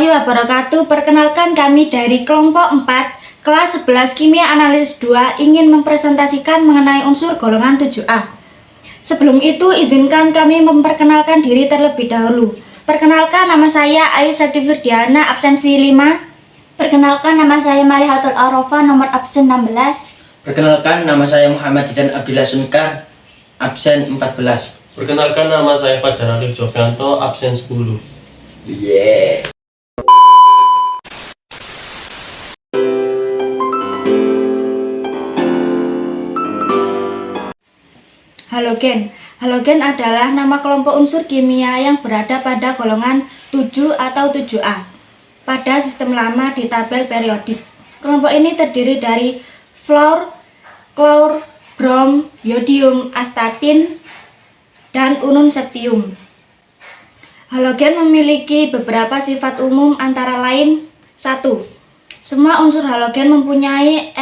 warahmatullahi wabarakatuh. Perkenalkan, kami dari kelompok 4 kelas 11 Kimia Analisis 2 ingin mempresentasikan mengenai unsur golongan 7A. Sebelum itu, izinkan kami memperkenalkan diri terlebih dahulu. Perkenalkan, nama saya Ayu Sati Firdiana, absensi 5. Perkenalkan, nama saya Marihatul Arofa, nomor absen 16. Perkenalkan, nama saya Muhammad Didan Abdillah Sunkar, absen 14. Perkenalkan, nama saya Fajar Alif Jovianto, absen 10. Yeah. Halogen. Halogen adalah nama kelompok unsur kimia yang berada pada golongan 7 atau 7A pada sistem lama di tabel periodik. Kelompok ini terdiri dari fluor, klor, brom, yodium, astatin, dan unun septium. Halogen memiliki beberapa sifat umum antara lain: 1. Semua unsur halogen mempunyai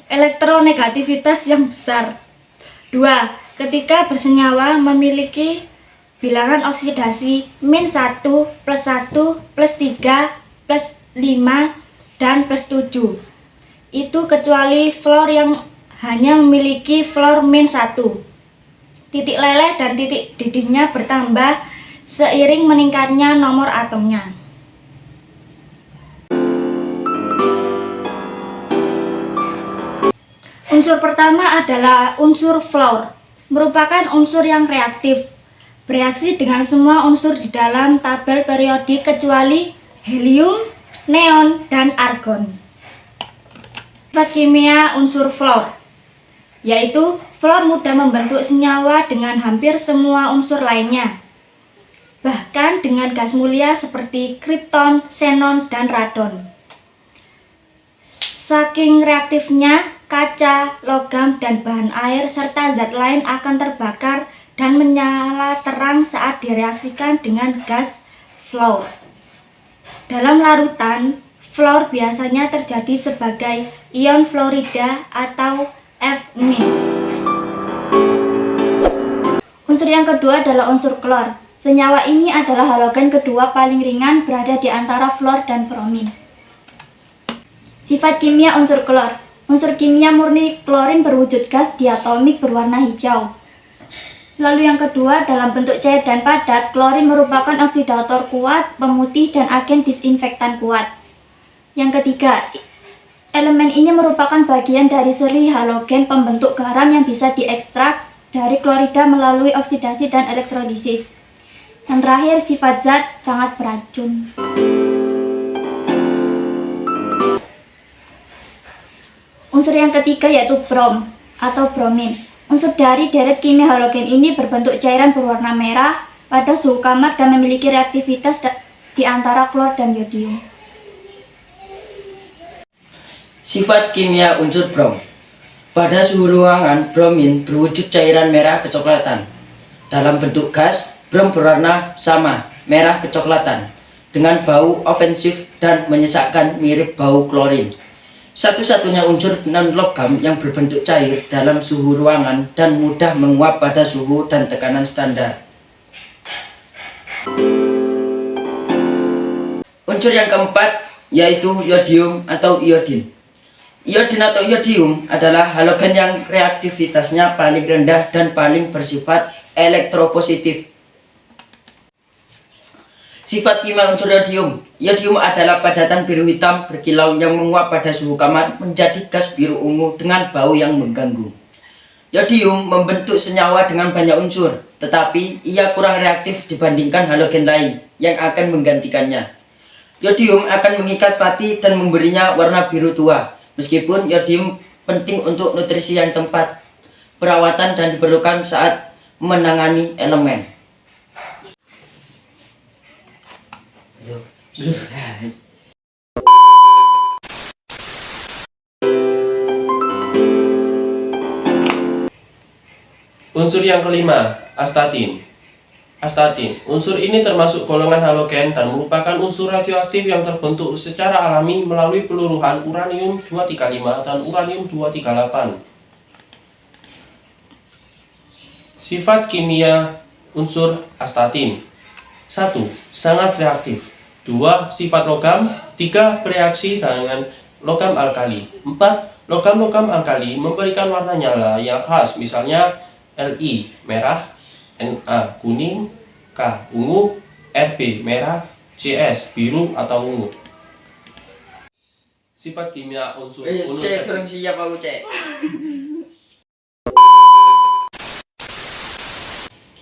elektronegativitas yang besar. 2. Ketika bersenyawa memiliki bilangan oksidasi -1, +1, +3, +5, dan +7. Itu kecuali fluor yang hanya memiliki fluor -1. Titik leleh dan titik didihnya bertambah seiring meningkatnya nomor atomnya. Unsur pertama adalah unsur fluor, merupakan unsur yang reaktif, bereaksi dengan semua unsur di dalam tabel periodik kecuali helium, neon, dan argon. Sifat kimia unsur fluor, yaitu fluor mudah membentuk senyawa dengan hampir semua unsur lainnya, bahkan dengan gas mulia seperti krypton, xenon, dan radon. Saking reaktifnya, kaca, logam, dan bahan air serta zat lain akan terbakar dan menyala terang saat direaksikan dengan gas fluor. Dalam larutan, fluor biasanya terjadi sebagai ion fluorida atau F-. Unsur yang kedua adalah unsur klor. Senyawa ini adalah halogen kedua paling ringan, berada di antara fluor dan bromin. Sifat kimia unsur klor. Unsur kimia murni klorin berwujud gas diatomik berwarna hijau. Lalu yang kedua, dalam bentuk cair dan padat, klorin merupakan oksidator kuat, pemutih, dan agen disinfektan kuat. Yang ketiga, elemen ini merupakan bagian dari seri halogen pembentuk garam yang bisa diekstrak dari klorida melalui oksidasi dan elektrolisis. Yang terakhir, sifat zat sangat beracun. Unsur yang ketiga yaitu brom atau bromin. Unsur dari deret kimia halogen ini berbentuk cairan berwarna merah pada suhu kamar dan memiliki reaktivitas di antara klor dan yodium. Sifat kimia unsur brom. Pada suhu ruangan, bromin berwujud cairan merah kecoklatan. Dalam bentuk gas, brom berwarna sama, merah kecoklatan, dengan bau ofensif dan menyesakkan mirip bau klorin. Satu-satunya unsur non-logam yang berbentuk cair dalam suhu ruangan dan mudah menguap pada suhu dan tekanan standar. Unsur yang keempat yaitu yodium atau iodin. Iodin atau yodium adalah halogen yang reaktivitasnya paling rendah dan paling bersifat elektropositif. Sifat kimia unsur yodium. Yodium adalah padatan biru hitam berkilau yang menguap pada suhu kamar menjadi gas biru ungu dengan bau yang mengganggu. Yodium membentuk senyawa dengan banyak unsur, tetapi ia kurang reaktif dibandingkan halogen lain yang akan menggantikannya. Yodium akan mengikat pati dan memberinya warna biru tua. Meskipun yodium penting untuk nutrisi yang tepat, perawatan dan diperlukan saat menangani elemen. Unsur yang kelima, astatin. Astatin, unsur ini termasuk golongan halogen dan merupakan unsur radioaktif yang terbentuk secara alami melalui peluruhan uranium-235 dan uranium-238. Sifat kimia unsur astatin. 1. Sangat reaktif. 2. Sifat logam. 3. Bereaksi dengan logam alkali. 4. Logam-logam alkali memberikan warna nyala yang khas, misalnya Li merah, Na kuning, K ungu, Rb merah, Cs biru atau ungu. Sifat kimia unsur Saya kurang siap aku cek.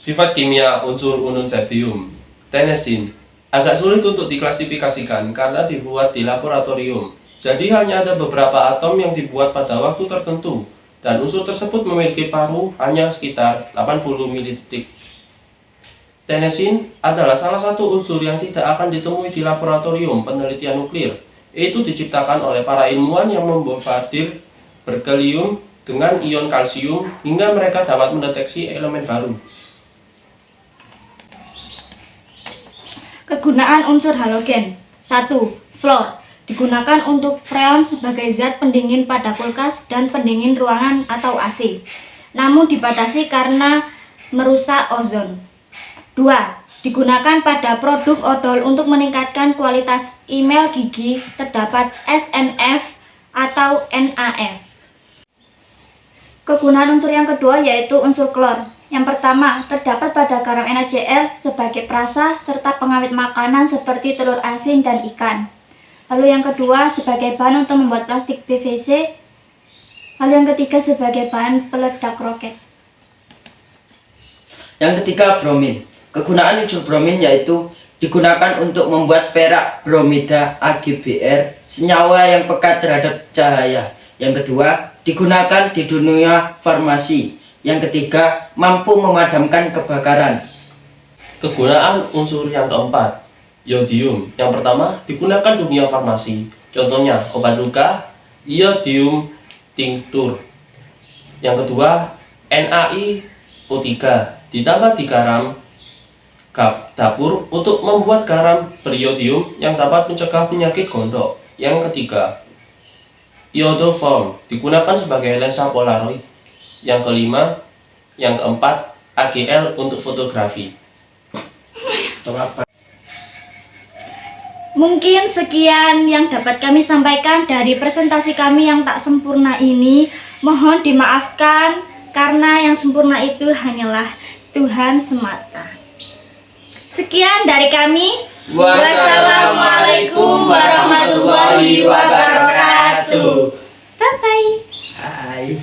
Sifat kimia unsur unun septium. Tennessine agak sulit untuk diklasifikasikan karena dibuat di laboratorium. Jadi hanya ada beberapa atom yang dibuat pada waktu tertentu dan unsur tersebut memiliki paruh hanya sekitar 80 ml. Tennessine adalah salah satu unsur yang tidak akan ditemui di laboratorium penelitian nuklir. Itu diciptakan oleh para ilmuwan yang membombardir berkelium dengan ion kalsium hingga mereka dapat mendeteksi elemen baru. Kegunaan unsur halogen. 1. Fluor. Digunakan untuk freon sebagai zat pendingin pada kulkas dan pendingin ruangan atau AC. Namun dibatasi karena merusak ozon. 2. Digunakan pada produk odol untuk meningkatkan kualitas email gigi, terdapat SNF atau NAF. Kegunaan unsur yang kedua yaitu unsur klor. Yang pertama, terdapat pada garam NaCl sebagai perasa serta pengawet makanan seperti telur asin dan ikan. Lalu yang kedua sebagai bahan untuk membuat plastik PVC. Lalu yang ketiga sebagai bahan peledak roket. Yang ketiga, bromin. Kegunaan unsur bromin yaitu digunakan untuk membuat perak bromida AgBr, senyawa yang pekat terhadap cahaya. Yang kedua, digunakan di dunia farmasi. Yang ketiga, mampu memadamkan kebakaran. Kegunaan unsur yang keempat, iodium. Yang pertama, digunakan dunia farmasi. Contohnya, obat luka, iodium tinctur. Yang kedua, NaIO3 ditambah di garam dapur untuk membuat garam beriodium yang dapat mencegah penyakit gondok. Yang ketiga, iodoform digunakan sebagai lensa polaroid. Yang kelima, yang keempat, AGL untuk fotografi. Mungkin sekian yang dapat kami sampaikan dari presentasi kami yang tak sempurna ini. Mohon dimaafkan karena yang sempurna itu hanyalah Tuhan semata. Sekian dari kami. Wassalamualaikum warahmatullahi wabarakatuh. Bye-bye. Hai.